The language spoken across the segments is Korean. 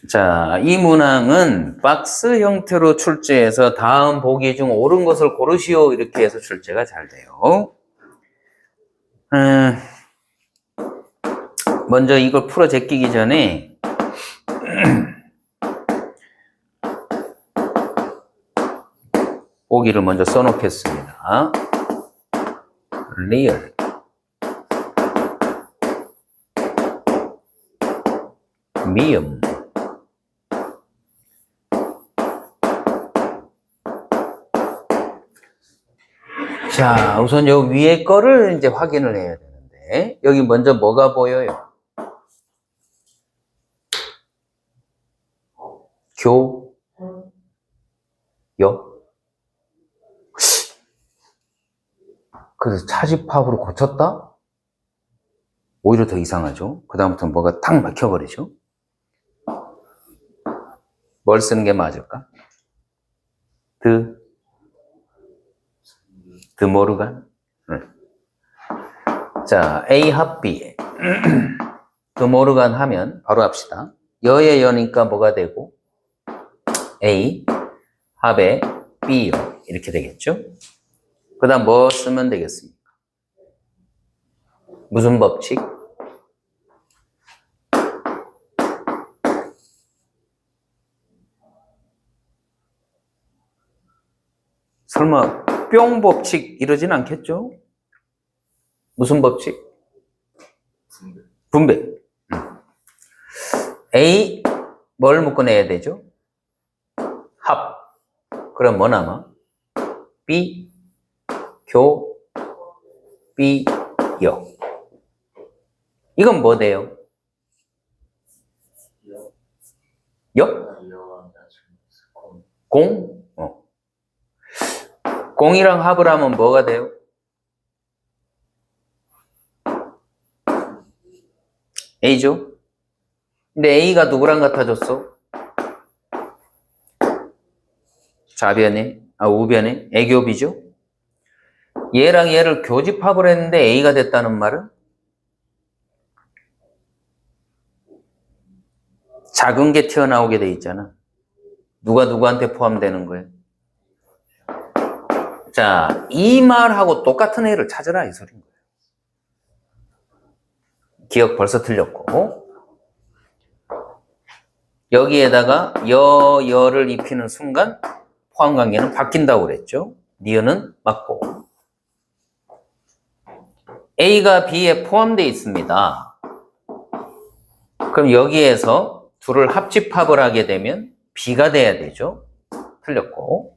자, 이 문항은 박스 형태로 출제해서 다음 보기 중 옳은 것을 고르시오. 이렇게 해서 출제가 잘 돼요. 먼저 이걸 풀어 제끼기 전에 보기를 먼저 써놓겠습니다. 리얼 미음 자, 우선 요 위에 거를 이제 확인을 해야 되는데 여기 먼저 뭐가 보여요? 요? 그래서 차집합으로 고쳤다? 오히려 더 이상하죠. 그 다음부터 뭐가 딱 막혀버리죠. 뭘 쓰는 게 맞을까? 드모르간? 자, A 합 B. 드모르간 하면 바로 합시다. 여의 여니까 뭐가 되고 A 합에 B요. 이렇게 되겠죠. 그 다음 뭐 쓰면 되겠습니까? 무슨 법칙? 설마 뿅 법칙 이러진 않겠죠? 무슨 법칙? 분배. A 뭘 묶어내야 되죠? 합. 그럼 뭐 남아? B B 여. 이건 뭐 돼요? 여? 공? 공이랑 합을 하면 뭐가 돼요? A죠? 근데 A가 누구랑 같아졌어? 우변에 애교비죠? 얘랑 얘를 교집합을 했는데 A가 됐다는 말은? 작은 게 튀어나오게 돼 있잖아. 누가 누구한테 포함되는 거예요? 자, 이 말하고 똑같은 애를 찾으라 이 소리인 거예요. 기억 벌써 틀렸고 여기에다가 여를 입히는 순간 포함관계는 바뀐다고 그랬죠. 니은은 맞고 A가 B에 포함되어 있습니다. 그럼 여기에서 둘을 합집합을 하게 되면 B가 돼야 되죠. 틀렸고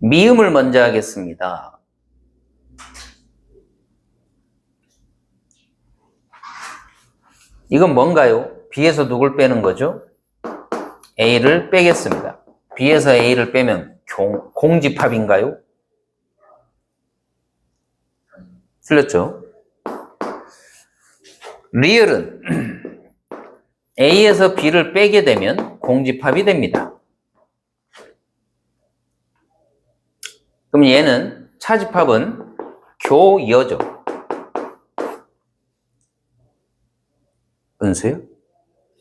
미음을 먼저 하겠습니다. 이건 뭔가요? B에서 누굴 빼는 거죠? A를 빼겠습니다. B에서 A를 빼면 공집합인가요? 틀렸죠? 리얼은 A에서 B를 빼게 되면 공집합이 됩니다. 그럼 얘는 차집합은 교여죠. 은수요?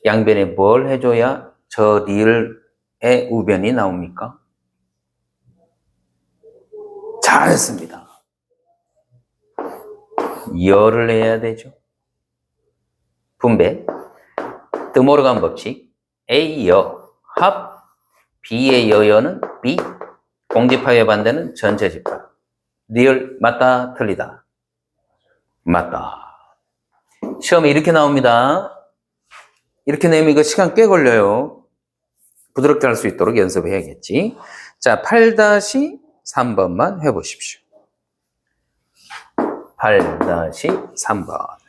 양변에 뭘 해줘야 저 리을의 우변이 나옵니까? 잘했습니다. 여를 해야 되죠. 분배. 드모르간 법칙. A 여 합 B의 여여는 B. 공집합의 반대는 전체 집합. 리을 맞다 틀리다. 맞다. 시험에 이렇게 나옵니다. 이렇게 내면 이거 시간 꽤 걸려요. 부드럽게 할 수 있도록 연습해야겠지. 자, 8-3번만 해보십시오. 8-3번.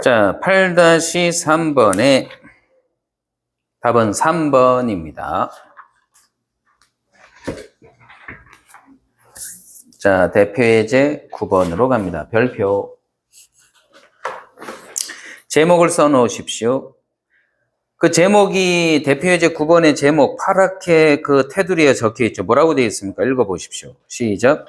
자, 8-3번에 답은 3번입니다. 자, 대표예제 9번으로 갑니다. 별표. 제목을 써 놓으십시오. 그 제목이 대표예제 9번의 제목 파랗게 그 테두리에 적혀 있죠. 뭐라고 되어 있습니까? 읽어 보십시오. 시작.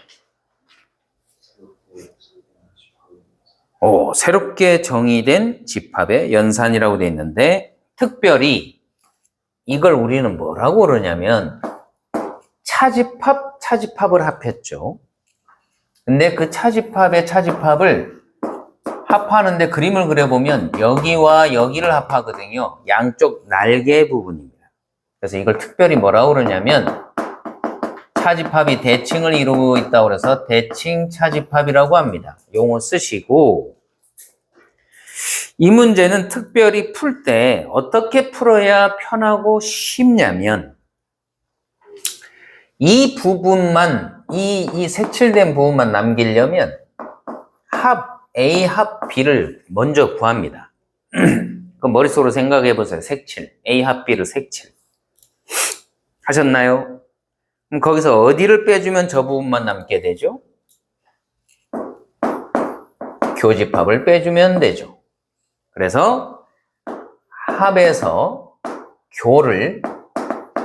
새롭게 정의된 집합의 연산이라고 되어 있는데 특별히 이걸 우리는 뭐라고 그러냐면 차집합을 합했죠. 근데 그 차집합을 합하는데 그림을 그려보면 여기와 여기를 합하거든요. 양쪽 날개 부분입니다. 그래서 이걸 특별히 뭐라고 그러냐면 차집합이 대칭을 이루고 있다고 해서 대칭 차집합이라고 합니다. 용어 쓰시고 이 문제는 특별히 풀 때 어떻게 풀어야 편하고 쉽냐면 이 부분만 이 색칠된 부분만 남기려면 합 A 합 B를 먼저 구합니다. 그 머릿속으로 생각해 보세요. 색칠. A 합 B를 색칠. 하셨나요? 그럼 거기서 어디를 빼주면 저 부분만 남게 되죠? 교집합을 빼주면 되죠. 그래서 합에서 교를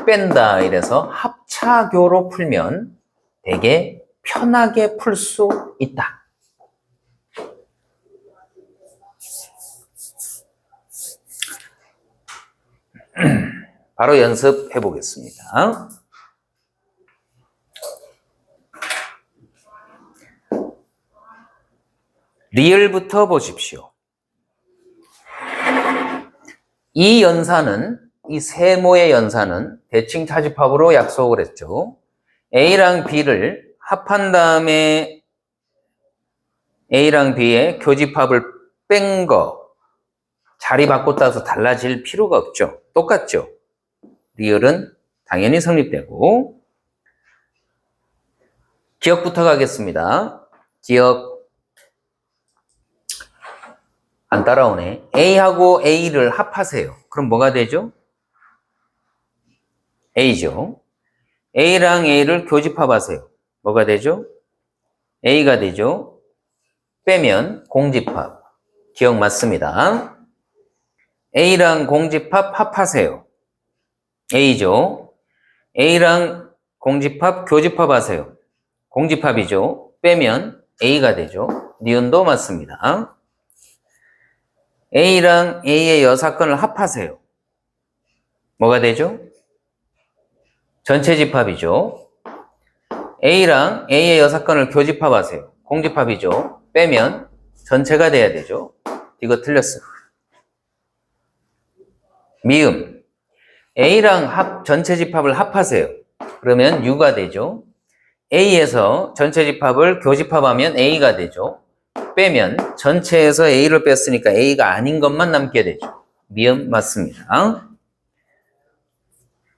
뺀다 이래서 합차교로 풀면 되게 편하게 풀 수 있다. 바로 연습해 보겠습니다. 리을부터 보십시오. 이 연산은 이 세모의 연산은 대칭 차집합으로 약속을 했죠. A랑 B를 합한 다음에 A랑 B의 교집합을 뺀 거 자리 바꿨다 해서 달라질 필요가 없죠. 똑같죠. 리을은 당연히 성립되고 기억부터 가겠습니다. 기억 안 따라오네. A하고 A를 합하세요. 그럼 뭐가 되죠? A죠. A랑 A를 교집합하세요. 뭐가 되죠? A가 되죠. 빼면 공집합. 기억 맞습니다. A랑 공집합 합하세요. A죠. A랑 공집합 교집합하세요. 공집합이죠. 빼면 A가 되죠. 니은도 맞습니다. A랑 A의 여사건을 합하세요. 뭐가 되죠? 전체 집합이죠. A랑 A의 여사건을 교집합하세요. 공집합이죠. 빼면 전체가 돼야 되죠. 이거 틀렸어요. 미음. A랑 전체 집합을 합하세요. 그러면 U가 되죠. A에서 전체 집합을 교집합하면 A가 되죠. 빼면 전체에서 A를 뺐으니까 A가 아닌 것만 남게 되죠. 미음 맞습니다.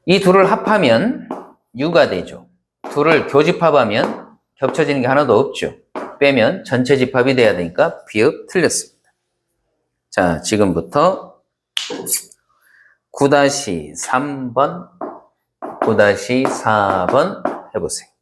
이 둘을 합하면 U가 되죠. 둘을 교집합하면 겹쳐지는 게 하나도 없죠. 빼면 전체 집합이 돼야 되니까 비읍 틀렸습니다. 자, 지금부터 9-3번, 9-4번 해보세요.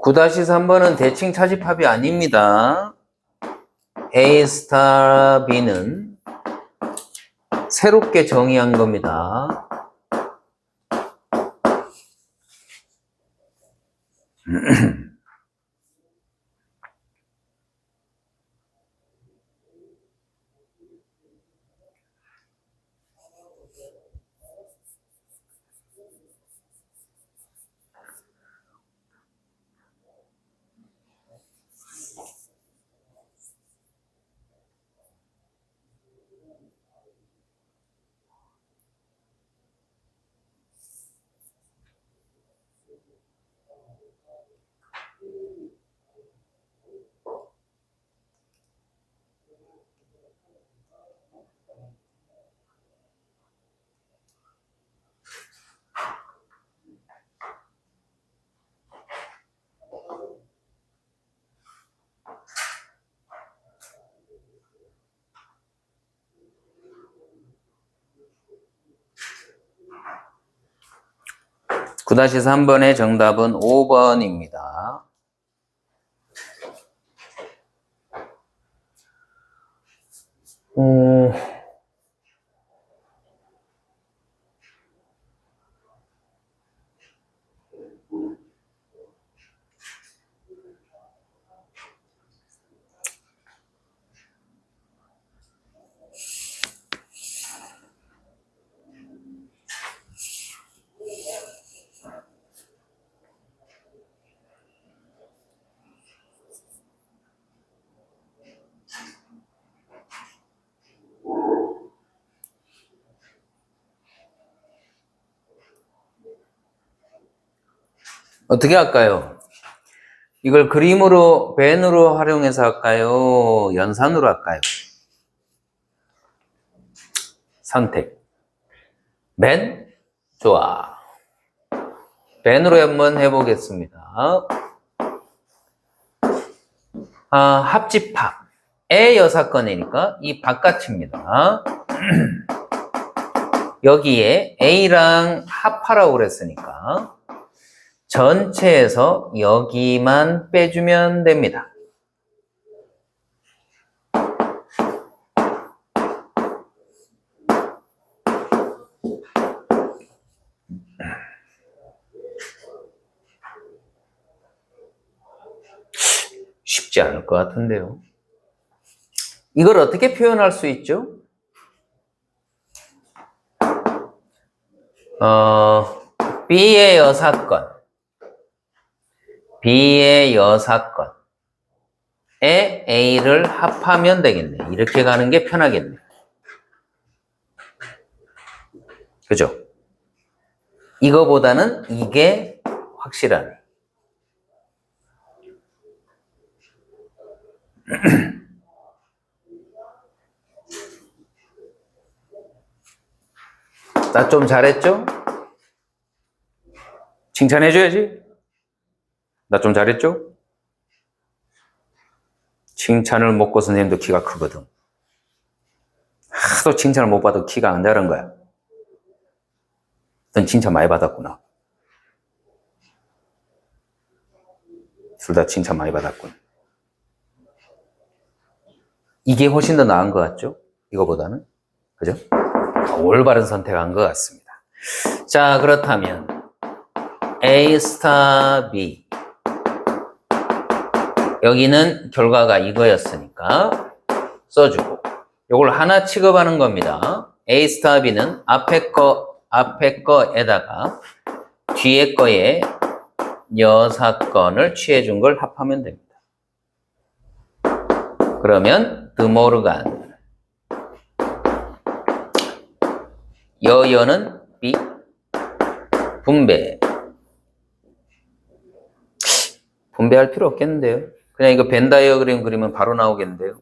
(9-3번은) 대칭 차집합이 아닙니다. A 스타 B는 새롭게 정의한 겁니다. (9-3번의) 정답은 5번입니다. 어떻게 할까요? 이걸 그림으로, 벤으로 활용해서 할까요? 연산으로 할까요? 선택. 벤? 좋아. 벤으로 한번 해보겠습니다. 합집합. 의 여사건이니까 이 바깥입니다. 여기에 A랑 합하라고 그랬으니까 전체에서 여기만 빼주면 됩니다. 쉽지 않을 것 같은데요. 이걸 어떻게 표현할 수 있죠? B의 여사건, B의 여사건에 A를 합하면 되겠네. 이렇게 가는 게 편하겠네. 그죠? 이거보다는 이게 확실하네. 나 좀 잘했죠? 칭찬해줘야지. 나 좀 잘했죠? 칭찬을 먹고 선생님도 키가 크거든. 하도 칭찬을 못 받아도 키가 안 자란 거야. 넌 칭찬 많이 받았구나. 둘 다 칭찬 많이 받았군. 이게 훨씬 더 나은 것 같죠? 이거보다는. 그죠? 올바른 선택한 것 같습니다. 자, 그렇다면 A 스타 B 여기는 결과가 이거였으니까 써주고 요걸 하나 취급하는 겁니다. A 스타 B는 앞에 거에다가 뒤에 거에 여사건을 취해준 걸 합하면 됩니다. 그러면 드모르간 여여는 B 분배할 필요 없겠는데요. 그냥 이거 벤 다이어그램 그리면 바로 나오겠는데요.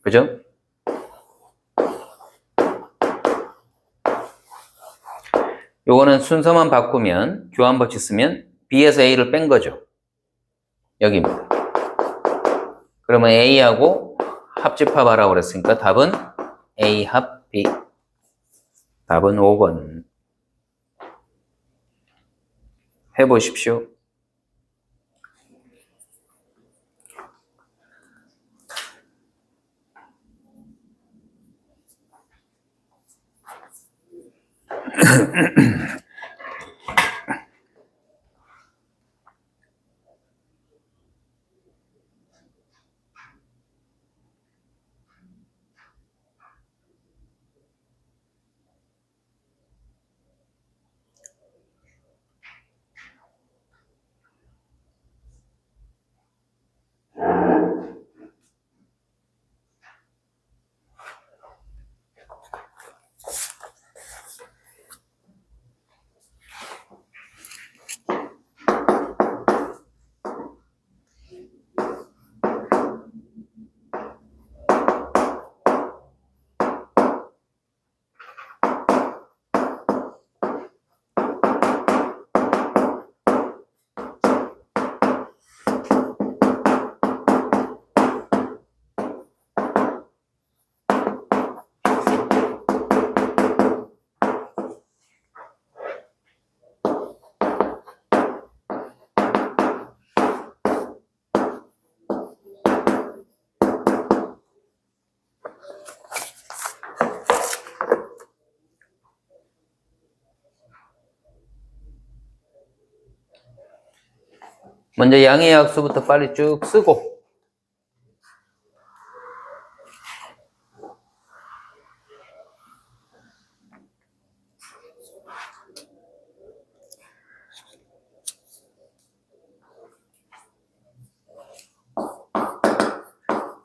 그죠? 요거는 순서만 바꾸면 교환 법칙 쓰면 B에서 A를 뺀 거죠. 여기입니다. 그러면 A하고 합집합하라고 그랬으니까 답은 A 합 B. 답은 5번. 해보십시오. 먼저 양의 약수부터 빨리 쭉 쓰고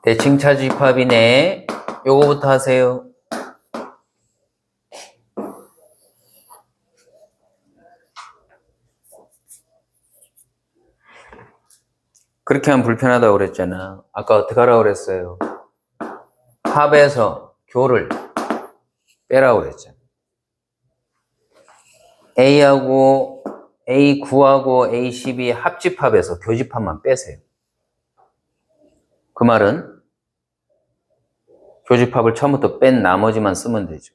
대칭차 집합이네. 요거부터 하세요. 그렇게 하면 불편하다고 그랬잖아. 아까 어떻게 하라고 그랬어요? 합에서 교를 빼라고 그랬잖아. A9하고 A12 합집합에서 교집합만 빼세요. 그 말은 교집합을 처음부터 뺀 나머지만 쓰면 되죠.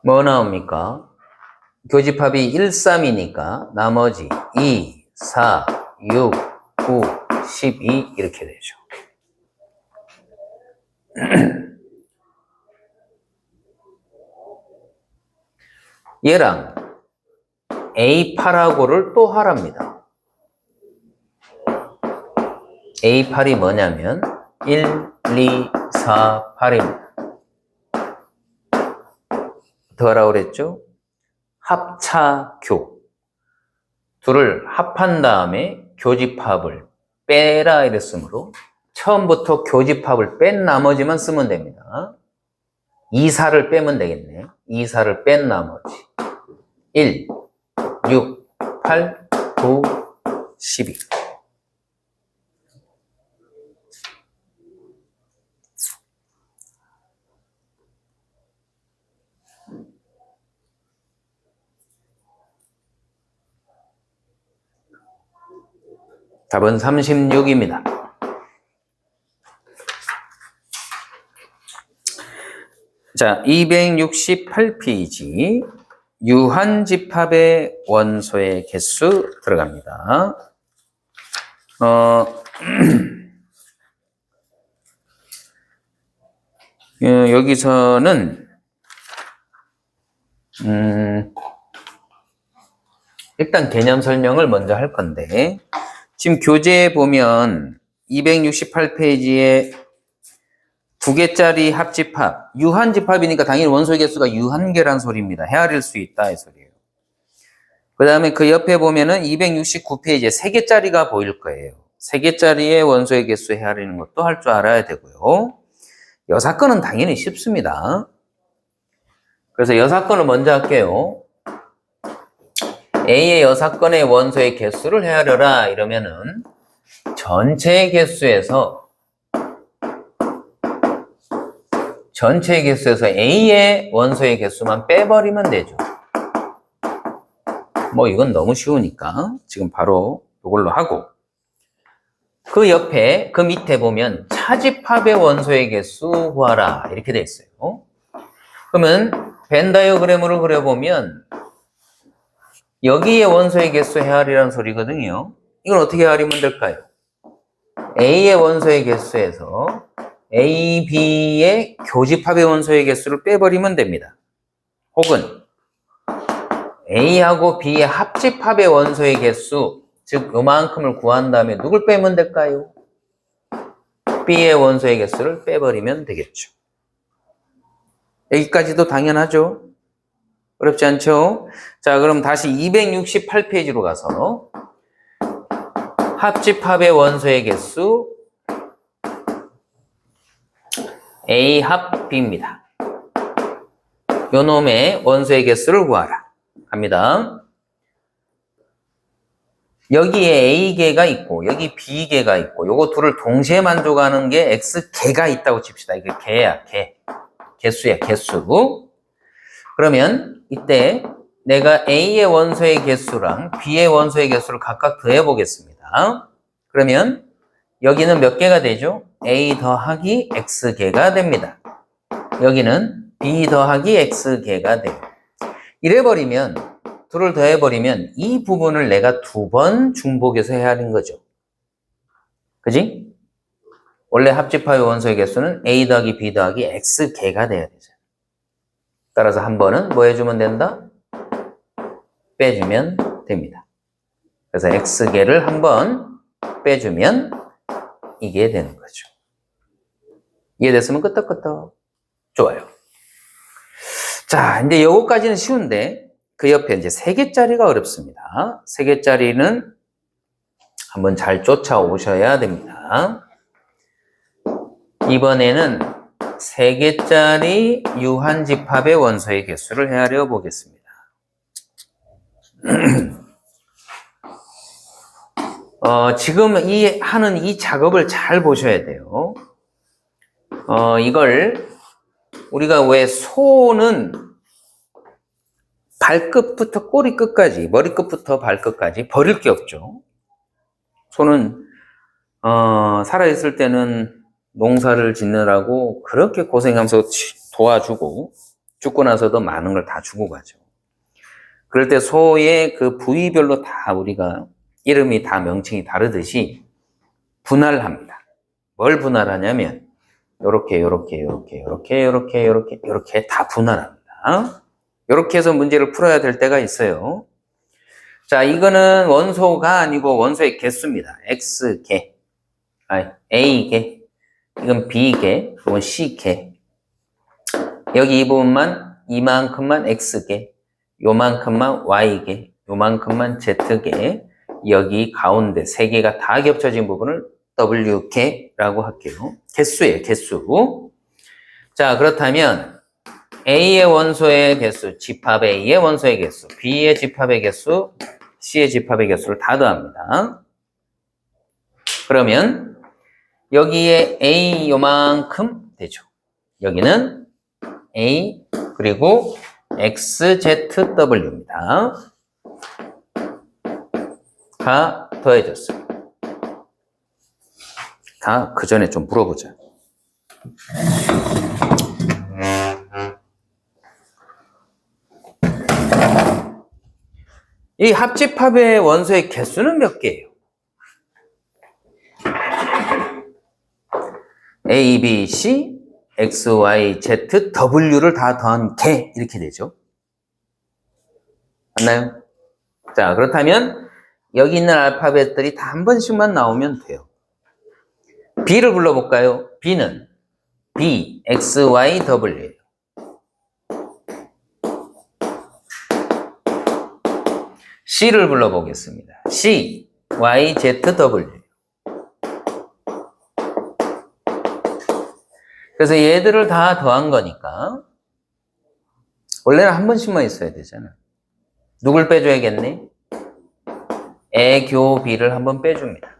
뭐 나옵니까? 교집합이 1, 3이니까 나머지 2, 4, 6, 9, 12 이렇게 되죠. 얘랑 A8하고를 또 하랍니다. A8이 뭐냐면 1, 2, 4, 8입니다. 어떻게 하라고 그랬죠? 합차교. 둘을 합한 다음에 교집합을 빼라 이랬으므로 처음부터 교집합을 뺀 나머지만 쓰면 됩니다. 2, 4를 빼면 되겠네. 2, 4를 뺀 나머지 1, 6, 8, 9, 12. 답은 36입니다. 자, 268페이지. 유한집합의 원소의 개수 들어갑니다. 여기서는 일단 개념 설명을 먼저 할 건데, 지금 교재에 보면 268페이지에 2개짜리 합집합, 유한집합이니까 당연히 원소의 개수가 유한개란 소리입니다. 헤아릴 수 있다 이 소리예요. 그 다음에 그 옆에 보면은 269페이지에 3개짜리가 보일 거예요. 3개짜리의 원소의 개수 헤아리는 것도 할 줄 알아야 되고요. 여사건은 당연히 쉽습니다. 그래서 여사건을 먼저 할게요. A의 여사건의 원소의 개수를 헤아려라 이러면은 전체의 개수에서 A의 원소의 개수만 빼버리면 되죠. 뭐 이건 너무 쉬우니까 지금 바로 이걸로 하고, 그 옆에 그 밑에 보면 차집합의 원소의 개수 구하라 이렇게 돼 있어요. 그러면 벤 다이어그램으로 그려보면 여기에 원소의 개수 헤아리라는 소리거든요. 이걸 어떻게 헤아리면 될까요? A의 원소의 개수에서 A, B의 교집합의 원소의 개수를 빼버리면 됩니다. 혹은 A하고 B의 합집합의 원소의 개수, 즉 요만큼을 구한 다음에 누굴 빼면 될까요? B의 원소의 개수를 빼버리면 되겠죠. 여기까지도 당연하죠? 어렵지 않죠? 자, 그럼 다시 268페이지로 가서 합집합의 원소의 개수 A 합 B입니다. 요 놈의 원소의 개수를 구하라. 갑니다. 여기에 A개가 있고 여기 B개가 있고 요거 둘을 동시에 만족하는 게 X개가 있다고 칩시다. 이게 개야, 개. 개수야, 개수. 그러면 이때 내가 A의 원소의 개수랑 B의 원소의 개수를 각각 더해 보겠습니다. 그러면 여기는 몇 개가 되죠? A 더하기 X개가 됩니다. 여기는 B 더하기 X개가 돼요. 이래버리면, 둘을 더해버리면 이 부분을 내가 2번 중복해서 헤아린 거죠. 그지? 원래 합집합의 원소의 개수는 A 더하기 B 더하기 X개가 돼야 되죠. 따라서 한 번은 뭐 해주면 된다? 빼주면 됩니다. 그래서 X개를 한 번 빼주면 이게 되는 거죠. 이해됐으면 끄떡끄떡. 좋아요. 자, 이제 요거까지는 쉬운데 그 옆에 이제 3개짜리가 어렵습니다. 3개짜리는 한번 잘 쫓아오셔야 됩니다. 이번에는 3개짜리 유한집합의 원소의 개수를 헤아려 보겠습니다. 지금 하는 이 작업을 잘 보셔야 돼요. 이걸 우리가 왜 소는 발끝부터 꼬리 끝까지, 머리끝부터 발끝까지 버릴 게 없죠. 소는 살아있을 때는 농사를 짓느라고 그렇게 고생하면서 도와주고 죽고 나서도 많은 걸 다 주고 가죠. 그럴 때 소의 그 부위별로 다 우리가 이름이 다 명칭이 다르듯이 분할합니다. 뭘 분할하냐면 요렇게 다 분할합니다. 요렇게 해서 문제를 풀어야 될 때가 있어요. 자, 이거는 원소가 아니고 원소의 개수입니다. X개, A개, 이건 B개, 이건 C개. 여기 이 부분만 이만큼만 X개, 요만큼만 Y개, 요만큼만 Z개, 여기 가운데 3개가 다 겹쳐진 부분을 W개라고 할게요. 개수예요, 개수. 자, 그렇다면 A의 원소의 개수, 집합 A의 원소의 개수, B의 집합의 개수, C의 집합의 개수를 다 더합니다. 그러면 여기에 A 요만큼 되죠. 여기는 A 그리고 XZW입니다. 다 더해졌어요. 다 그 전에 좀 물어보자. 이 합집합의 원소의 개수는 몇 개예요? A, B, C, X, Y, Z, W를 다 더한 개 이렇게 되죠. 맞나요? 자, 그렇다면 여기 있는 알파벳들이 다 한 번씩만 나오면 돼요. B를 불러볼까요? B는 B, X, Y, W예요. C를 불러보겠습니다. C, Y, Z, W. 그래서 얘들을 다 더한 거니까 원래는 한 번씩만 있어야 되잖아. 누굴 빼줘야겠니? 애교 B를 한번 빼줍니다.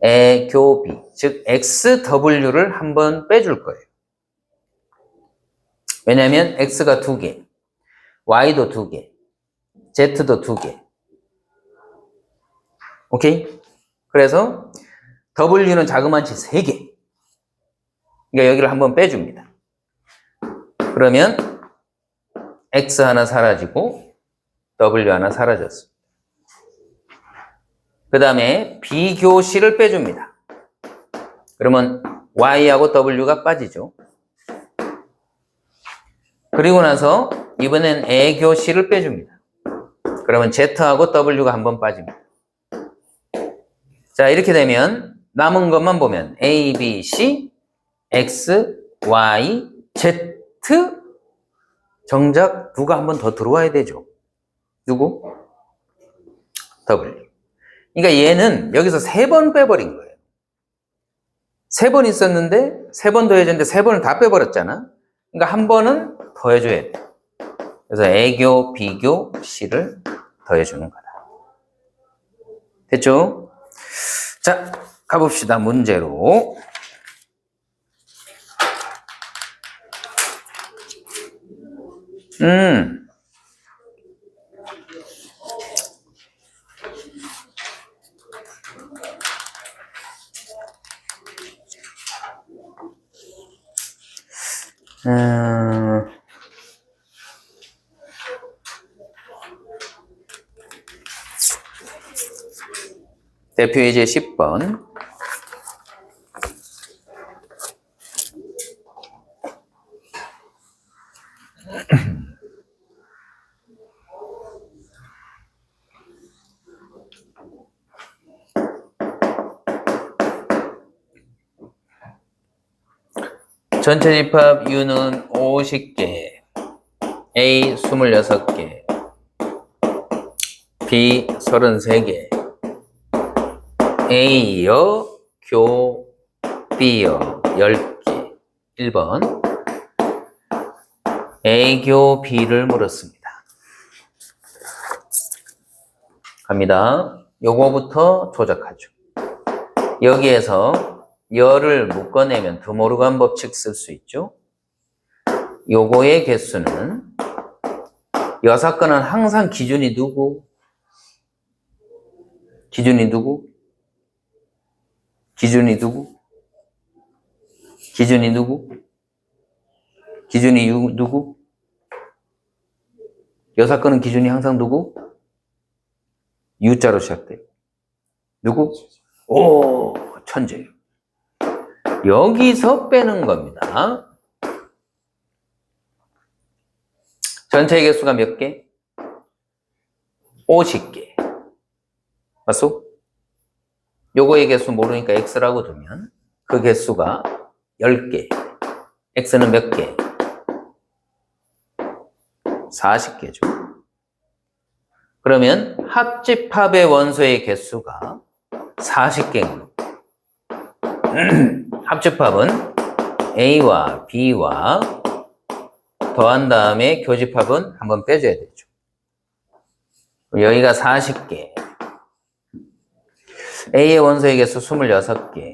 애교 B, 즉 XW를 한번 빼줄 거예요. 왜냐하면 X가 2개, Y도 2개, Z도 2개. 오케이? 그래서 W는 자그마치 3개. 그러니까 여기를 한번 빼줍니다. 그러면 X 하나 사라지고 W 하나 사라졌습니다. 그 다음에 비교 C를 빼줍니다. 그러면 Y하고 W가 빠지죠. 그리고 나서 이번엔 애교 C를 빼줍니다. 그러면 Z하고 W가 한번 빠집니다. 자, 이렇게 되면 남은 것만 보면 A, B, C, X, Y, Z, 정작 누가 한 번 더 들어와야 되죠. 누구? W. 그러니까 얘는 여기서 3번 빼버린 거예요. 3번 있었는데 3번 더해줬는데 3번을 다 빼버렸잖아. 그러니까 한 번은 더해줘야 돼. 그래서 애교, 비교, C를 더해주는 거다. 됐죠? 자, 가봅시다. 문제로. 대표 예제 10번. 전체 집합 U는 50개, A 26개, B 33개, A여, 교, B여 10개. 1번. A교 B를 물었습니다. 갑니다. 요거부터 조작하죠. 여기에서 열을 묶어내면 드모르간 법칙 쓸 수 있죠. 요거의 개수는 6건은 항상 기준이 누구? 기준이 누구? 기준이 누구? 기준이 누구? 기준이 누구? 6건은 기준이 항상 누구? U자로 시작돼요. 누구? 오, 천재예요. 여기서 빼는 겁니다. 전체 개수가 몇 개? 50개. 맞소? 요거의 개수 모르니까 X라고 두면 그 개수가 10개. X는 몇 개? 40개죠. 그러면 합집합의 원소의 개수가 40개인 합집합은 A와 B와 더한 다음에 교집합은 한번 빼줘야 되죠. 여기가 40개. A의 원소의 개수 26개,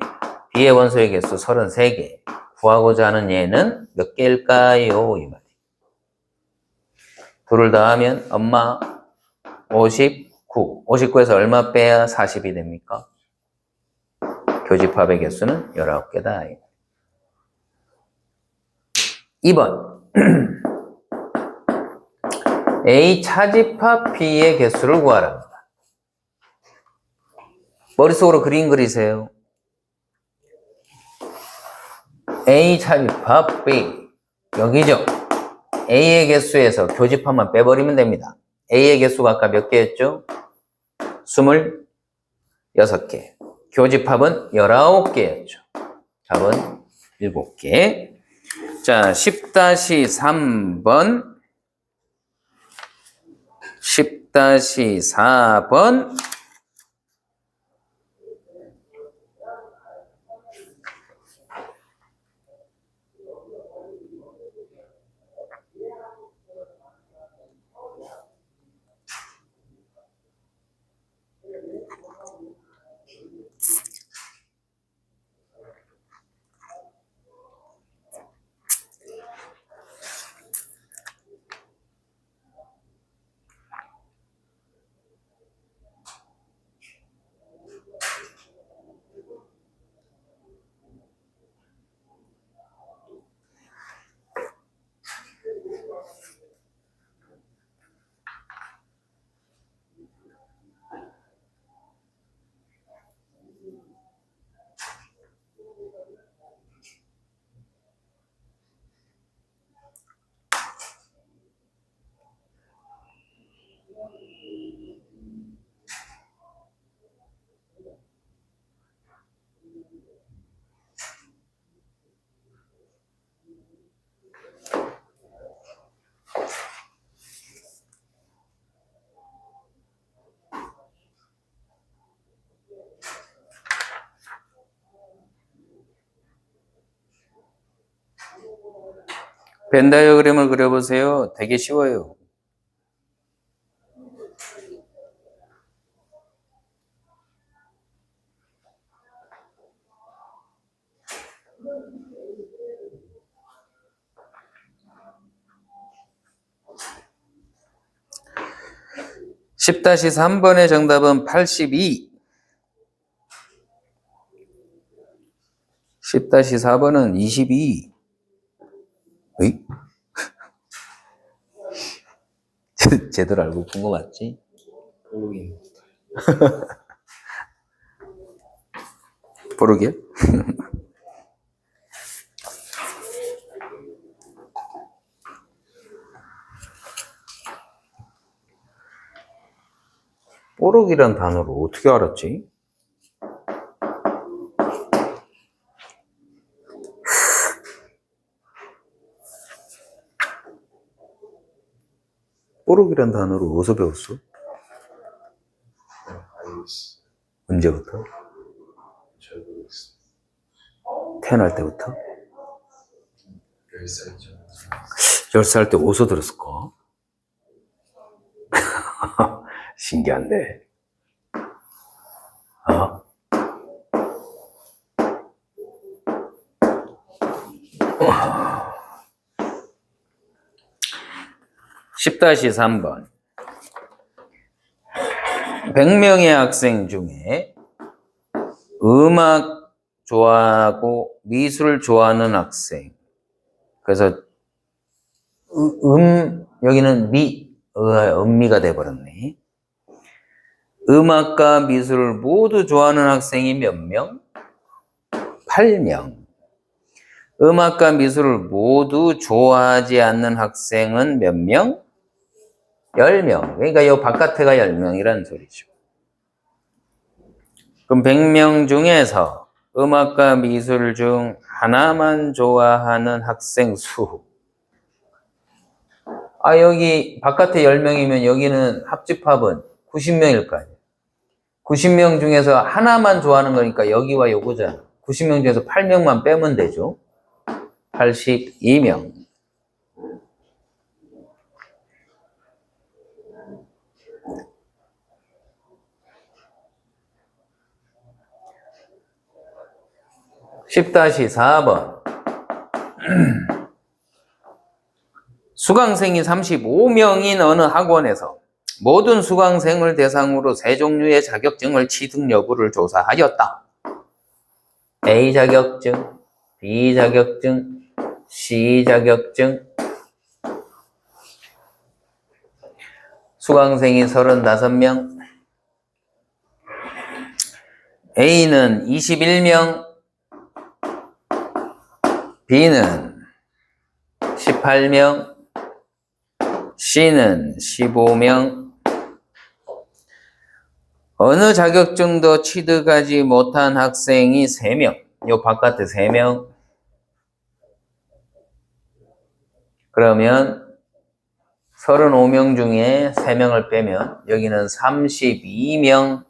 B의 원소의 개수 33개. 구하고자 하는 얘는 몇 개일까요? 이 말이에요. 둘을 더하면 엄마 59. 59에서 얼마 빼야 40이 됩니까? 교집합의 개수는 19개다. 2번. A 차집합 B의 개수를 구하랍니다. 머릿속으로 그림 그리세요. A 차집합 B. 여기죠. A의 개수에서 교집합만 빼버리면 됩니다. A의 개수가 아까 몇 개였죠? 26개. 교집합은 19개였죠. 답은 7개. 자, 10-3번. 10-4번. 벤 다이어그램을 그려보세요. 되게 쉬워요. (10-3번의) 정답은 82. 10-4번은 22. 어이? 제대로 알고 본 거 맞지? 모르게? 뽀록이란 단어를 어떻게 알았지? 뽀록이란 단어를 어디서 배웠어? 언제부터? 태어날 때부터? 10살 때 어디서 들었을까? 신기한데. 어? 10-3번. 100명의 학생 중에 음악 좋아하고 미술 좋아하는 학생. 그래서 여기는 음미가 돼버렸네. 음악과 미술을 모두 좋아하는 학생이 몇 명? 8명. 음악과 미술을 모두 좋아하지 않는 학생은 몇 명? 10명. 그러니까 이 바깥에가 10명이라는 소리죠. 그럼 100명 중에서 음악과 미술 중 하나만 좋아하는 학생 수. 여기 바깥에 10명이면 여기는 합집합은 90명일 거 아니에요. 90명 중에서 하나만 좋아하는 거니까 여기와 요거잖아. 90명 중에서 8명만 빼면 되죠. 82명. (10-4번) 수강생이 35명인 어느 학원에서 모든 수강생을 대상으로 세 종류의 자격증을 취득 여부를 조사하였다. A 자격증, B 자격증, C 자격증. 수강생이 35명, A는 21명, B는 18명, C는 15명. 어느 자격증도 취득하지 못한 학생이 3명, 요 바깥에 3명. 그러면 35명 중에 3명을 빼면 여기는 32명.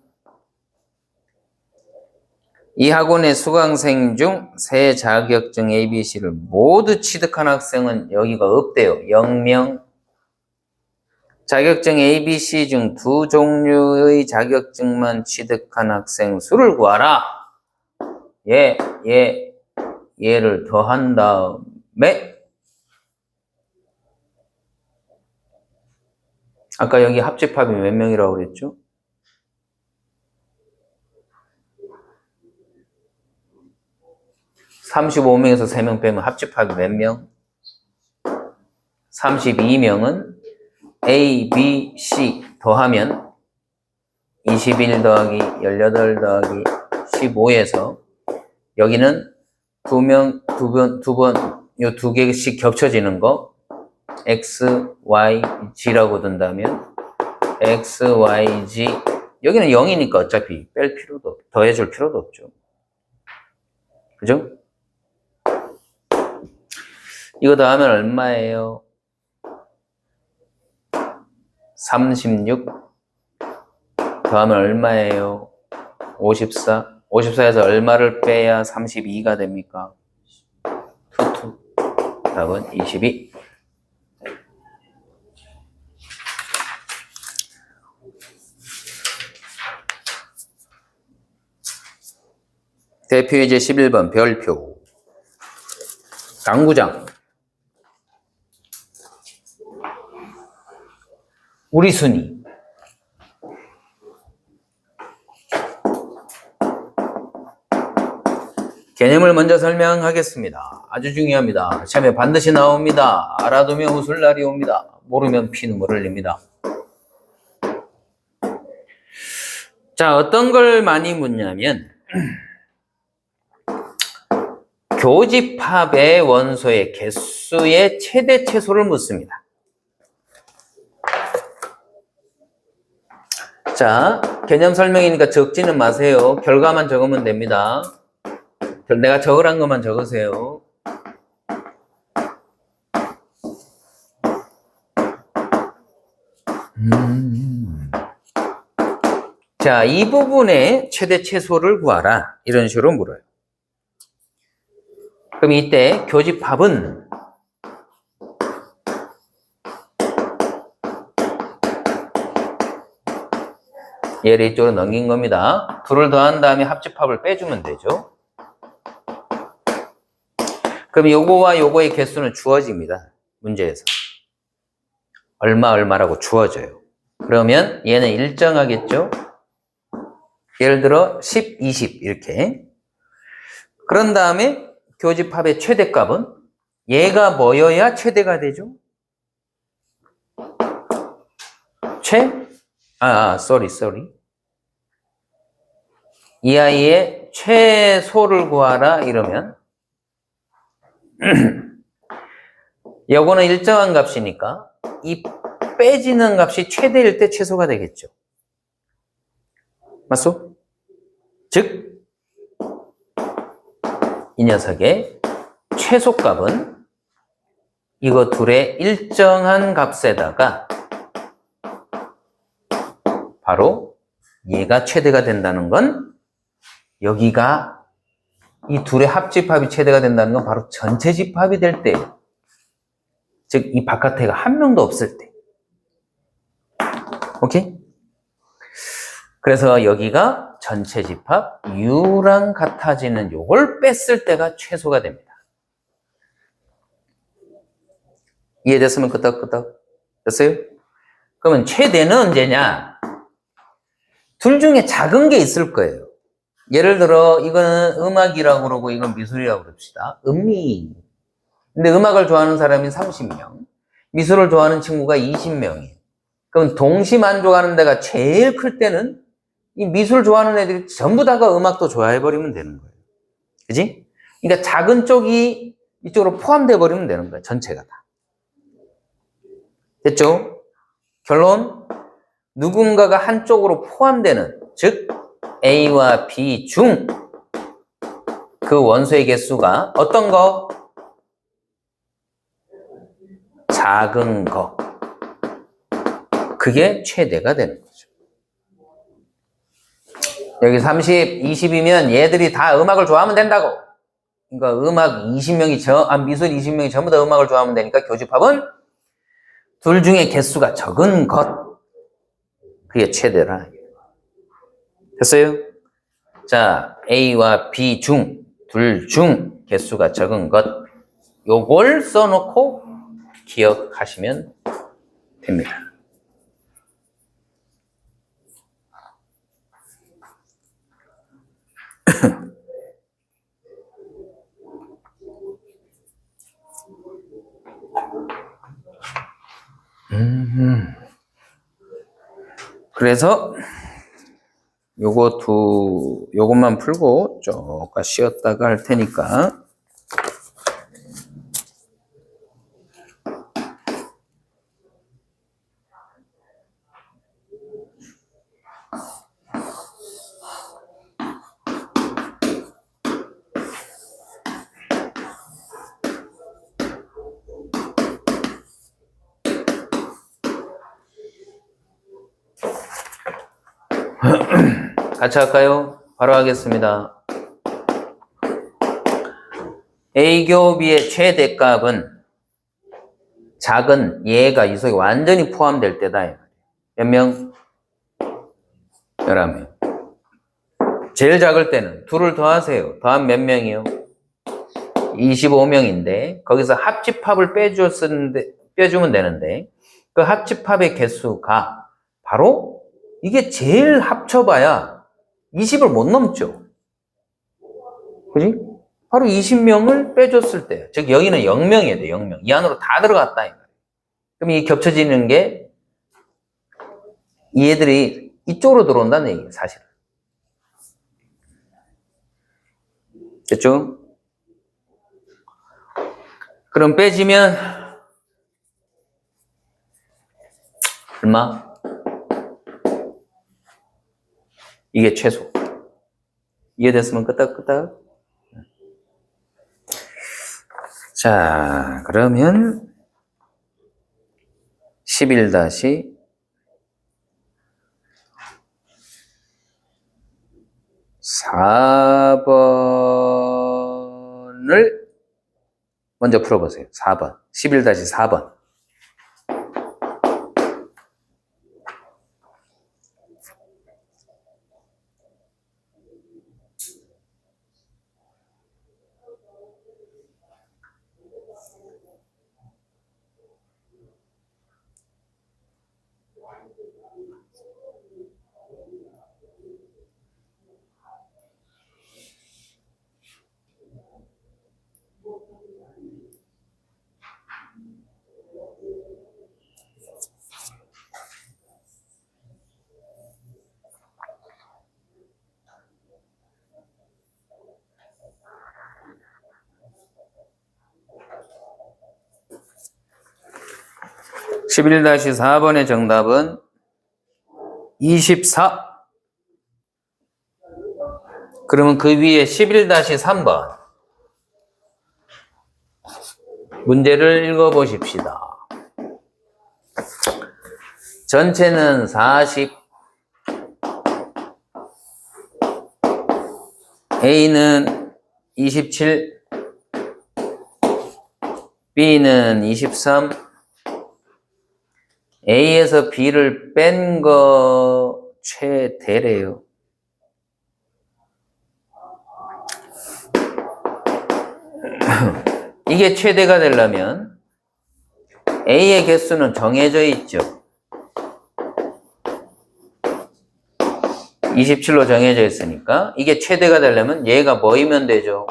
이 학원의 수강생 중 새 자격증 ABC를 모두 취득한 학생은 여기가 없대요. 0명. 자격증 ABC 중 2종류의 자격증만 취득한 학생 수를 구하라. 얘를 더한 다음에 아까 여기 합집합이 몇 명이라고 그랬죠? (35명에서) 3명 빼면 합집합이 몇 명? 32명은 A, B, C 더하면 21 더하기 18 더하기 15에서 여기는 두 요 두 개씩 겹쳐지는 거 X, Y, G라고 둔다면 X, Y, G 여기는 0이니까 어차피 뺄 필요도 더해줄 필요도 없죠. 그죠? 이거 더하면 얼마예요? 36 더하면 얼마예요? 54. 54에서 얼마를 빼야 32가 됩니까? 투. 답은 22. 대표예제 11번 별표. 당구장. 우리순위. 개념을 먼저 설명하겠습니다. 아주 중요합니다. 시험에 반드시 나옵니다. 알아두면 웃을 날이 옵니다. 모르면 피눈물 흘립니다. 자, 어떤 걸 많이 묻냐면 교집합의 원소의 개수의 최대 최소를 묻습니다. 자, 개념 설명이니까 적지는 마세요. 결과만 적으면 됩니다. 내가 적으란 것만 적으세요. 자, 이 부분의 최대 최소를 구하라. 이런 식으로 물어요. 그럼 이때 교집합은 얘를 이쪽으로 넘긴 겁니다. 둘을 더한 다음에 합집합을 빼주면 되죠. 그럼 요거와 요거의 개수는 주어집니다. 문제에서. 얼마라고 주어져요. 그러면 얘는 일정하겠죠? 예를 들어 10, 20 이렇게. 그런 다음에 교집합의 최대값은 얘가 뭐여야 최대가 되죠? sorry. 이 아이의 최소를 구하라 이러면 요거는 일정한 값이니까 이 빼지는 값이 최대일 때 최소가 되겠죠. 맞소? 즉 이 녀석의 최소값은 이거 둘의 일정한 값에다가 바로 얘가 최대가 된다는 건 여기가 이 둘의 합집합이 최대가 된다는 건 바로 전체 집합이 될 때예요. 즉 이 바깥에가 한 명도 없을 때. 오케이? 그래서 여기가 전체 집합 U랑 같아지는 요걸 뺐을 때가 최소가 됩니다. 이해됐으면 끄덕끄덕. 됐어요? 그러면 최대는 언제냐? 둘 중에 작은 게 있을 거예요. 예를 들어 이거는 음악이라고 그러고 이건 미술이라고 그럽시다. 음미. 근데 음악을 좋아하는 사람이 30명, 미술을 좋아하는 친구가 20명이에요. 그럼 동시 만족하는 데가 제일 클 때는 이 미술 좋아하는 애들이 전부 다가 음악도 좋아해버리면 되는 거예요. 그지? 그러니까 작은 쪽이 이쪽으로 포함돼 버리면 되는 거야. 전체가 다. 됐죠? 결론. 누군가가 한쪽으로 포함되는, 즉 A와 B 중 그 원소의 개수가 어떤 거? 작은 거. 그게 최대가 되는 거죠. 여기 30, 20이면 얘들이 다 음악을 좋아하면 된다고. 그러니까 음악 20명이 미술 20명이 전부 다 음악을 좋아하면 되니까 교집합은 둘 중에 개수가 적은 것. 그게 최대라. 됐어요? 자, A와 B 중, 둘 중 개수가 적은 것. 요걸 써놓고 기억하시면 됩니다. 그래서 요것만 풀고 조금 쉬었다가 할 테니까. 같이 할까요? 바로 하겠습니다. A교비의 최대값은 작은 얘가 이 속에 완전히 포함될 때다. 몇 명? 11명. 제일 작을 때는 둘을 더하세요. 더하면 몇 명이요? 25명인데 거기서 합집합을 빼주면 되는데 그 합집합의 개수가 바로 이게 제일 합쳐봐야 20을 못 넘죠. 그지? 바로 20명을 빼줬을 때, 즉 여기는 0명이어야 돼. 0명. 이 안으로 다 들어갔다. 그럼 이 겹쳐지는 게 얘들이 이쪽으로 들어온다는 얘기예요. 사실은. 됐죠? 그럼 빼지면 얼마? 이게 최소. 이해됐으면 끄떡끄떡. 자, 그러면 11-4번을 먼저 풀어보세요. 4번. 11-4번. (11-4번의) 정답은 24. 그러면 그 위에 11-3번 문제를 읽어보십시다. 전체는 40, A는 27, B는 23, A에서 B를 뺀 거 최대래요. 이게 최대가 되려면 A의 개수는 정해져 있죠. 27로 정해져 있으니까 이게 최대가 되려면 얘가 뭐이면 되죠?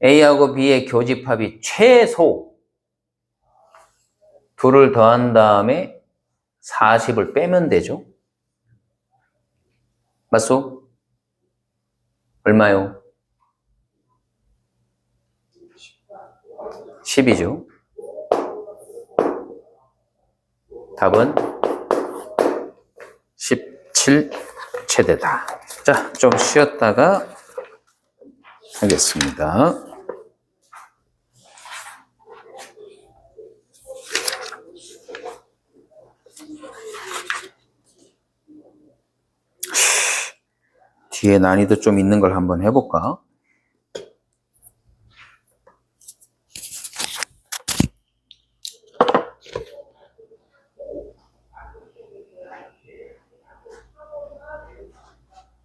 A하고 B의 교집합이 최소 2를 더한 다음에 40을 빼면 되죠. 맞소? 얼마요? 10이죠. 답은 17 최대다. 자, 좀 쉬었다가 하겠습니다. 뒤에 난이도 좀 있는 걸 한번 해볼까?